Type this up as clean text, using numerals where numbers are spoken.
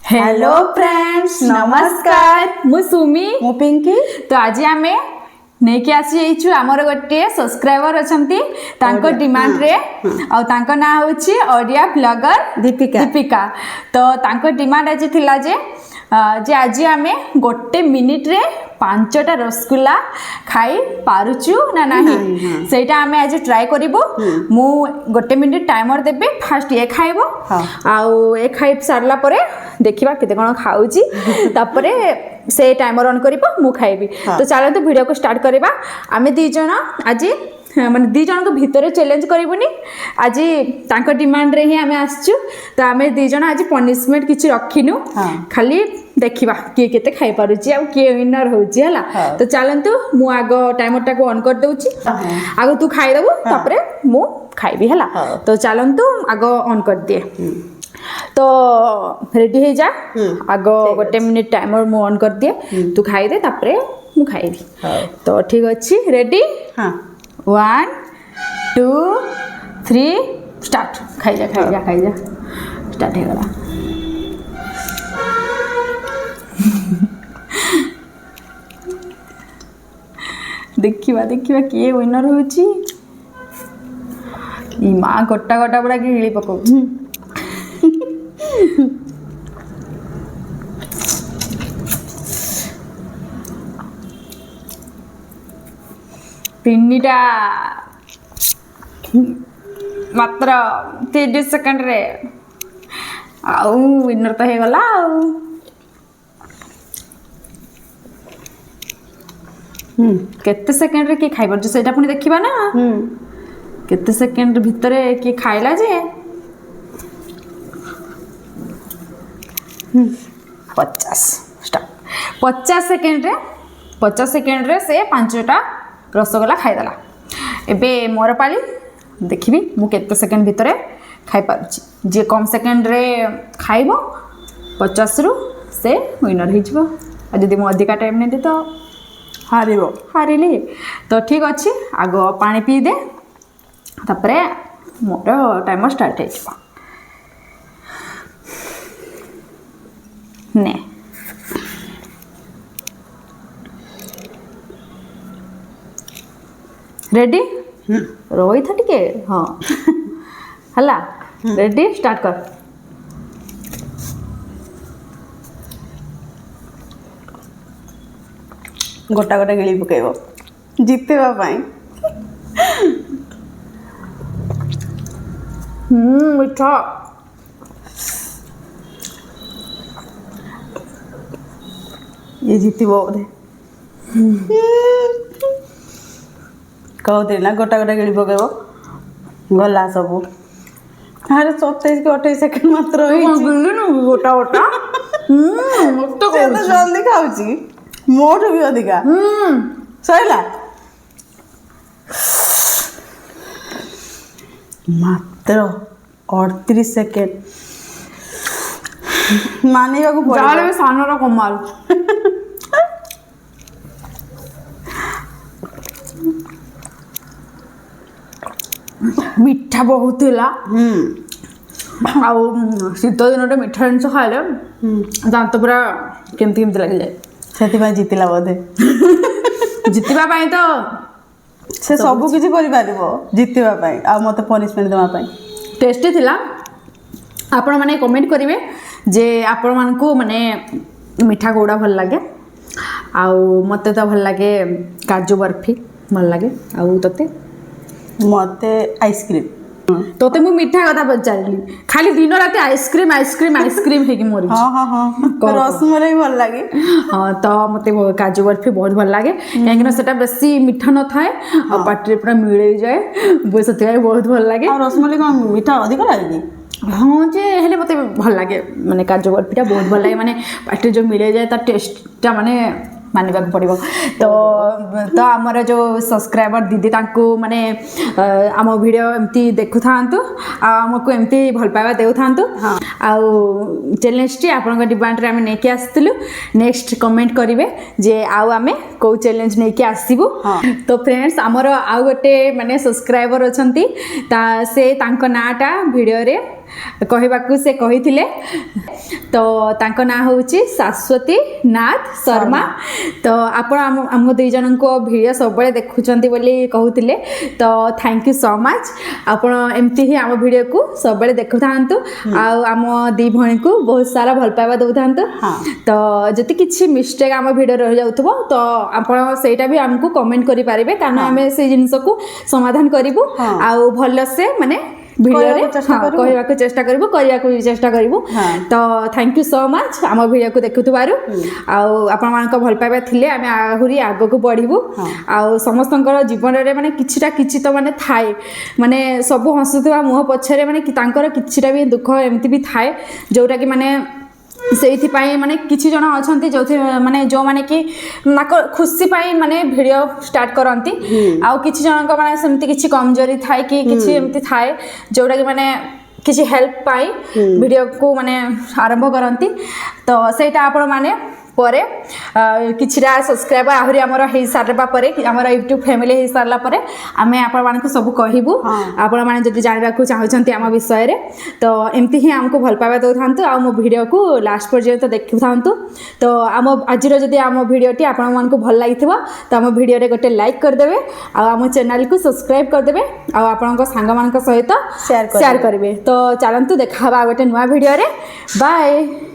Hello friends नमस्कार मु सुमी मु पिंकी तो आज आम नहीं आसी आमर गोटे सब्सक्राइबर अच्छा तांको डिमांड रे आ तांको ना होची ओडिया ब्लॉगर दीपिका तो तांको डिमांड आज थिला जे आज आम गोटे मिनिट रे 5टा रसगुल्ला खाई पारुचु ना नहीं सेटा आम आज ट्राई करिवो मु गोटे मिनिट टाइमर देबे फास्ट ये खाइबो आउ ए खाइ सारला परे देखिबा केते कोन खाउची तापरे से टाइमर ऑन करिवो मु खाइबी तो चलो तो वीडियो को स्टार्ट करबा आमे दी जण आज माने दी जण को भीतर चैलेंज करिवनी आज तांको डिमांड रे ही आमे आछछु तो आमे दी जण आज पनिशमेंट किछि रखिनु खाली देखिबा के केते खाइ पारुची आ के विनर होची हला तो चलंतु मु आगो टाइमर टा को ऑन कर दउची आगो तू खाइ देबो तापरे मु खाइबी हला तो चलंतु आगो ऑन कर दिए तो रेडी हो जा आगो गोटे मिनिट टाइमर मु ऑन कर दिए तू खाइ दे तापरे मु खाइबी तो ठीक अछि रेडी हां 1 2 3 स्टार्ट खाइ जा स्टार्ट हो गला देखिबा किए विनर होची ई मां गोटा गोटा बड़ा के हिली पकाउ पिन्नीटा मात्र 30 सेकंड रे आउ विनर तो हे गला आउ केते सेकंड रे की खाइबर जे सेटा पुनी देखिबा ना केते सेकंड भितरे की खाइला जे 50 स्टार्ट 50 सेकंड रे से 5टा रसगोल्ला खाइदला एबे मोर पाली देखिबी मु केते सेकंड भितरे खाइ पारुची जे कम सेकंड रे खाइबो 50 रु से विनर हो जिवो आ जदी मु अधिका टाइम नै दे तो हारिली तो ठीक अच्छे आग पानी पी दे तापरे मोर टाइमर स्टार्ट हो ने रेडी रही था टिके हाँ हला रेडी स्टार्ट कर गोटा गोटा गिली पकेबो जितेबा पाई मीठा ये जीतिबो बोधे कहते ना गोटा गोटा गिली पकेबो गला सबू अरे 27 के 28 सेकंड मात्र गोटा गोटा तो जल्दी खाऊची मोठ भी अधिका सैला मात्र 38 सेकेंड मानिबा को पड़े सानर कमाल मिठा बहुत हिला आउ शीत दिन मिठा जिन खाइले दांत पूरा केमती केमती लगी जाए से जीतिला बोधे जितवा पाई तो से सब किसी करि पारिबो जितवा पाई आ मते पनिशमेंट देवा पाई टेस्टी थिला आपण माने कमेंट करिवे जे आपण मान को माने मिठा कोडा भल लागे आउ मते तो भल लागे काजू बर्फी भल लागे आउ तते मते आइसक्रीम तोते मु मिठा कथा पचारली खाली दिन रात आइसक्रीम हे कि मोर रसमलाई भल लागे तो मते काजू बर्फी बहुत भल लागे काहेकि सेटा बेसी मिठा न थाए आ पाटी पूरा मिले जाए से बहुत भल लागे आ रसमलाई का मिठा अधिक लागे हाँ जे हेले मते भल लागे माने काजू बर्फीटा बहुत भल लागे माने पाटी जो मिले जाए तार टेस्टटा माने मानवा पड़ो तो आमर जो सब्सक्राइबर दीदी तांको माने आम वीडियो एमती देखु थांतु आमको एमती भल पाइबा देउ थांतु आउ चैलेंज टी आपन डिमांड रे आमे नै के आस्तिलु नेक्स्ट कमेंट करिवे जे आउ आमे को चैलेंज नै के आसीबु तो फ्रेंड्स आमर आउ गोटे माने सब्सक्राइबर अछंती ता से तांको नाटा वीडियो रे कहवाकू से कही तो तांको ना होची शाश्वती नाथ शर्मा तो आपण आम दुई जन को वीडियो सब बड़े देखुचंती बोली कहूतिले तो थैंक यू सो मच आपण एमती ही आम वीडियो को सब बड़े देखु थांतु आम दी भणी को बहुत सारा भल पाइबा दउ थांतु तो जति किछि मिस्टेक आम वीडियो रह जाउथबो तो आपण सेटा भी हमको कमेंट करि पारिबे कारण हमें से जिंस को समाधान करिवु आ भल से माने वीडियो कहवाक चेष्टा करूँ करने चेष्टा करूँ तो थैंक यू सो मच आम वीडियो को देखुवर आपण भल पाइबा थिले आम आहरी आग को बढ़ू आउ समस्त जीवन में माने किछिटा किछि तो माने थाए माने सब हसुवा मुह पछरे माने किछिटा भी दुख एमती भी थाए जोटा कि माने से माने किछि जन अछंती जो माने जो माने कि खुशी पाई माने वीडियो स्टार्ट करंती आउ किछि जन को माने सेमती किछि कमजोरी थाए कि किछि एमती थाए जोटा कि माने किछि हेल्प पाई वीडियो को माने आरंभ करंती तो सेटा आपण माने परे किछिरा सब्सक्राइबर आहरी हमर हे सारबा परे हमर YouTube फैमिली हे सारला परे आमे आपण माने को सब कहिबु आपण माने जदि जानबा को चाहछंती हम विषय रे तो एमती ही हमको भल पाबा दउ थांतु आ मो वीडियो को लास्ट पर्यंत देखु थांतु तो हम आज रो जदि हम वीडियोटी आपण मान को भल लागिथिबो तो हम वीडियो रे गोटे लाइक कर देबे आ हम चैनल को सब्सक्राइब कर देबे आ आपण को संग मान को सहित शेयर करबे तो चलंतु देखाबा गोटे नवा वीडियो रे बाय।